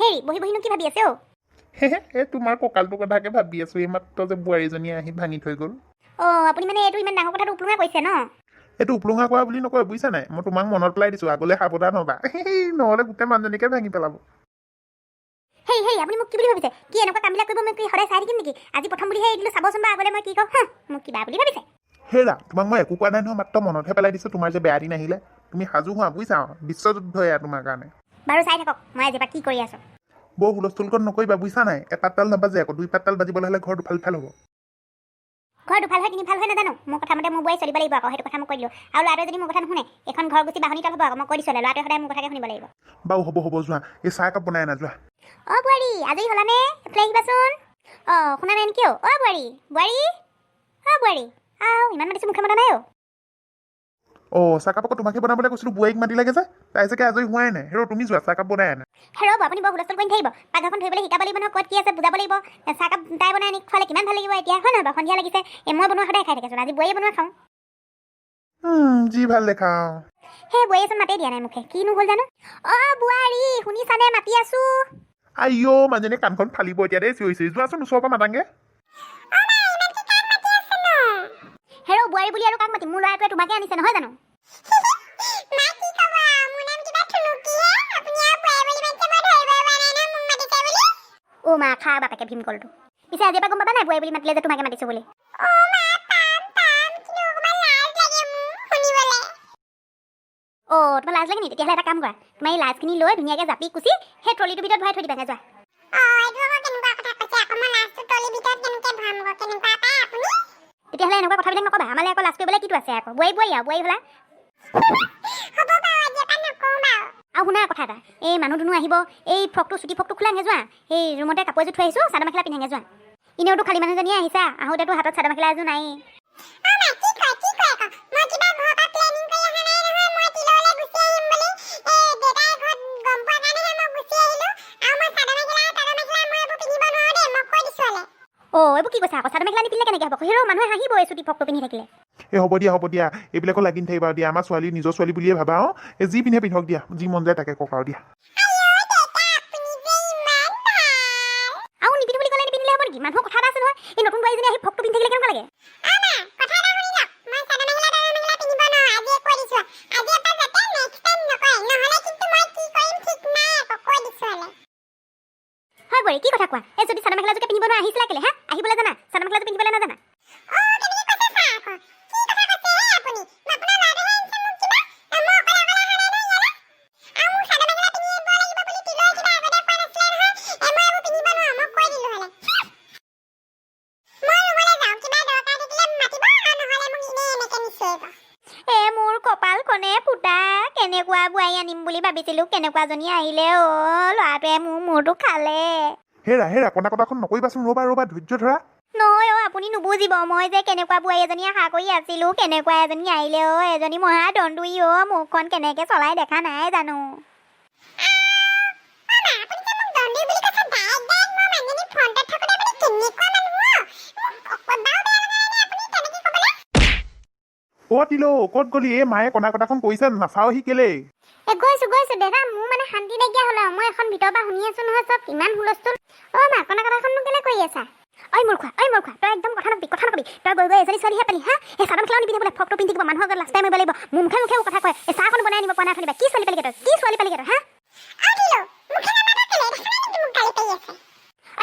হেৰি বহি বহিনো কি ভাবি আছে অ? এই তোমাৰ কঁকালটোৰ কথাকে ভাবি আছো। এইমাত্ৰ যে বোৱাৰীজনীয়ে আহি ভাঙি থৈ গ'ল। আপুনি মানে এইটো ইমান ডাঙৰ কথাটো উপলুঙা কৰিছে ন? এইটো উপলুঙা কৰা বুলি নকয়, বুজিছা নাই? মই তোমাক মনত পেলাই দিছো, আগলৈ সাৱধান হবা। নহ'লে গোটেই মানুহজনীকে ভাঙি পেলাব। হেই আপুনি মোক কি বুলি ভাবিছে? কি এনেকুৱা কামবিলাক কৰিব মই কি সদায় চাই থাকিম নেকি? আজি প্ৰথম বুলিহে এৰি দিলোঁ, চাবচোন বা আগলৈ মই কি কওঁ। মোক কিবা বুলি ভাবিছে? হেৰা, তোমাক মই একো কোৱা নাই নহয়, মাত্ৰ মনতহে পেলাই দিছো তোমাৰ যে বেয়া দিন আহিলে। তুমি সাজু হোৱা, বুজিছা? বিশ্বযুদ্ধ এয়া তোমাৰ কাৰণে। বাৰু চাই থাকক, মই আজিৰ পৰা কি কৰি আছো। বৰ হুলস্থুলকণ নকৰিবা, বুজিছা নাই? এপাত তাল নাবাজে আকৌ, দুই পাত তাল বাজিবলৈ হ'লে ঘৰ দুফাল ফাল হ'ব। ঘৰ দুফাল হয় তিনিফাল হয় নাজানো। মোৰ কথা মতে মোৰ বোৱাৰী চলিব লাগিব আকৌ, সেইটো কথা মই কৈ দিলোঁ। আৰু ল'ৰাটোৱে যদি মোৰ কথা নুশুনে, এখন ঘৰ গুচি বাহনী তল হ'ব আকৌ, মই কৈ দিছোঁ। ল'ৰাটোৱে সদায় মোৰ কথাকে শুনিব লাগিব। বাৰু হ'ব যোৱা, এই চাহ একাপ বনাই আনা যোৱা। বোৱাৰী আজৰি হ'লানে? এইফালে আহিবাচোন। শুনা নাই নেকি? বোৱাৰী বোৱাৰী ইমান মাতিছোঁ, মুখে মতা নাই চাহকাপ আকৌ তোমাকে বনাবলৈ কৈছিলো, বোৱাৰীক মাতি লাগে যে। তাই চাগে আজৰি হোৱাই নাই। হেৰ, তুমি যোৱা চাহকাপ বনাই আনা। ৰ'ব, আপুনি বৰ হুলস্থুল কৰি থাকিব। পাকঘৰখন ধৰিবলৈ শিকাব লাগিব নহয়, ক'ত কি আছে বুজাব লাগিব। চাহকাপ তাই বনাই আনি খোৱালে কিমান ভাল লাগিব এতিয়া, হয় নহয় বাৰু? সন্ধিয়া লাগিছে, মই বনোৱা সদায় খাই থাকেচোন, আজি বোৱাৰীয়ে বনোৱা খাওঁ। যি ভাল দেখা। সেই বোৱাৰীয়েচোন মাতেই দিয়া নাই মুখে, কিনো হ'ল জানো? বোৱাৰী শুনিছানে? মাতি আছো। আইঅ, মানুহজনী কাণখন ফালিব এতিয়া দেই, চিঞৰি যোৱাচোন ওচৰৰ পৰা মাতাংগে। বোৱাৰী বুলি আৰু কাক মাতিম? মোৰ ল'ৰাটোৱে তোমাকে আনিছে নহয় জানো? মা খা বাপেকে ভীমকলটো। পিছে আজিৰ পৰা গম পাবা নাই বোৱাৰী বুলি মাতিলে যে তোমাকে মাতিছো বুলি? তোমাৰ লাজ লাগে নি? তেতিয়াহ'লে এটা কাম কৰা, তোমাৰ এই লাজখিনি লৈ ধুনীয়াকৈ জাপি কুচি সেই ট্ৰলিটোৰ ভিতৰত ভৰাই থৈ দিবাগে, যোৱা। তেতিয়াহ'লে এনেকুৱা কথাবিলাক নকবা। আমালৈ আকৌ লাজ কৰিবলৈ কিটো আছে আকৌ? বোৱাৰী হ'লা। আৰু শুনা কথা এটা, এই মানুহ দুনুহ আহিব, এই ফ্ৰকটো চুটি ফ্ৰকটো খোলাঙে যোৱা। এই ৰুমতে কাপোৰ এযোৰ থৈ আহিছোঁ, চাদৰ মেখেলা পিন্ধাঙে যোৱা। এনেওতো খালী মানুহজনীয়ে আহিছা, আহোঁতেতো হাতত চাদৰ মেখেলা এযোৰ নায়েই। এইবোৰ কি কৈছা আকৌ? চাদৰ মেখেলা নিপিন্ধিলে কেনেকৈ হ'ব? হেৰ, মানুহে হাঁহিব এই চুটি ফ্ৰকটো পিন্ধি থাকিলে। হ'ব দিয়া, এইবিলাকো লাগি নাথাকিবা দিয়া। আমাৰ ছোৱালী নিজৰ ছোৱালী বুলিয়ে ভাবা। যি পিন্ধে পিন্ধক দিয়া, যি মন যায় তাকে কওক আৰু দিয়া। আৰু নিপিন্ধো বুলি ক'লে নিপিন্ধিলে হ'ব নেকি? মানুহৰ কথা এটা আছে নহয়, এই নতুন বোৱাৰীজনী আহি ফ্ৰকটো পিন্ধি থাকিলে কেনেকুৱা লাগে? হয় বোৱাৰী, কি কথা কোৱা? এই যদি চাদৰ মেখেলাযোৰকে পিন্ধিব নোৱাৰা, আহিছিলা কেলে? আহিবলৈ জানা? চাদৰ মেখেলাযোৰ পিন্ধিবলৈ নাজানা? মোৰ কপালখনে ফুটা, কেনেকুৱা বোৱাৰী আনিম বুলি ভাবিছিলো, কেনেকুৱাজনী আহিলে। ল'ৰাটোৱে মোৰ মূৰটো খালে। হেৰা, কন্দা কটাখন নকৰিবাচোন। ৰ'বা, ধৈৰ্য ধৰা। নহয় আপুনি নুবুজিব। মই যে কেনেকুৱা বোৱাৰী এজনী আশা কৰি আছিলো, কেনেকুৱা এজনী আহিলে। এজনী মহা দন্দুৰী। মুখখন কেনেকে চলাই দেখা নাই জানো? তিলো ক'ত গলি? এই মায়ে কন্দা কটাখন কৰিছে, নাচাওহি কেলে? গৈছো দেখা, মোৰ মানে শান্তি নাইকিয়া হ'ল। মই এখন ভিতৰৰ পৰা শুনি আছো নহয়, চব ইমান হুলস্থুল। মা, কন্দা কটাখননো কেলে কৰি আছা? মূৰ্খা, তই একদম কথা নকবি। তই গৈ এজনী ছোৱালীহে পালি। এই চাদৰ মেখেলাও নিপিন্ধে বোলে, ফ্ৰকটো পিন্ধি থাকিব, মানুহৰ আগত লাজ পাই মাৰিব লাগিব। মোৰ মুখে কথা কয়। এই চাহখন বনাই আনিব পৰা নাই থনিবা। কি ছোৱালী পালি তই?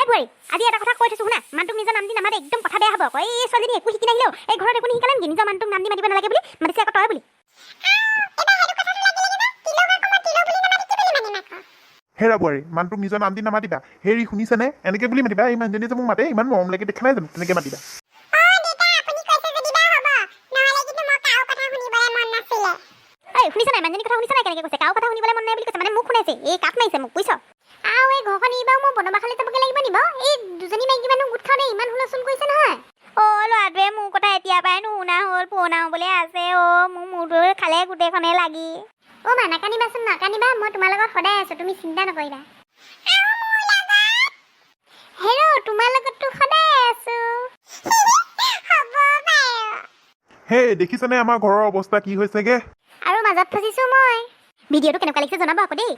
বোৱাৰী, আজি এটা কথা কৈ থৈছো শুনা, মানুহটোক নিজৰ নাম দি নামাতে, একদম কথা বেয়া হ'ব আকৌ। এই ছোৱালীজনী একো শিকি নাহিলেও, এই ঘৰত একো নিশিকালে নেকি? নিজৰ মানুহটোক নাম দি মাতিব নালাগে বুলি মাতিছে আকৌ তই বুলি। হেৰা বোৱাৰী, মানুহটোক নিজৰ নাম দি নামাতিবা। হেৰি শুনিছেনে? এনেকে বুলি মাতিবা। এই মানুহজনী যে মোক মাতে, ইমান মৰম লাগে, দেখা নাই জানো? তেনেকে মাতিবা। শুনিছা নাই? মানুহজনী কথা শুনিছা নাই? কেনেকে কৈছে? কাৰো কথা শুনিবলৈ মন নাই বুলি কৈছে, মানে মোক শুনাইছে। এই কাপ মাৰিছে মোক, বুজিছ? আৰু এই ঘৰখন এইবাৰ মই বনবাসলৈ যাবগে লাগিব নিব। এই দুজনী মাইকী মানুহ গোট খাওঁতে ইমান হুলস্থুল কৰিছে নহয়। ল'ৰাটোৱে মোৰ কথা এতিয়া পৰাই নুশুনা হ'ল, পুৰণা হ'বলৈ আছে। মোৰ মূৰটো খালে গোটেইখনে লাগি। মা, নাকান্দিবা। মই তোমাৰ লগত সদায় আছো, তুমি চিন্তা নকৰিবা। তোমাৰ লগততো সদায় আছো। দেখিছানে আমাৰ ঘৰৰ অৱস্থা কি হৈছেগে? আৰু মাজত ফচিছো মই। ভিডিঅ'টো কেনেকুৱা লাগিছে জনাব আকৌ দেই।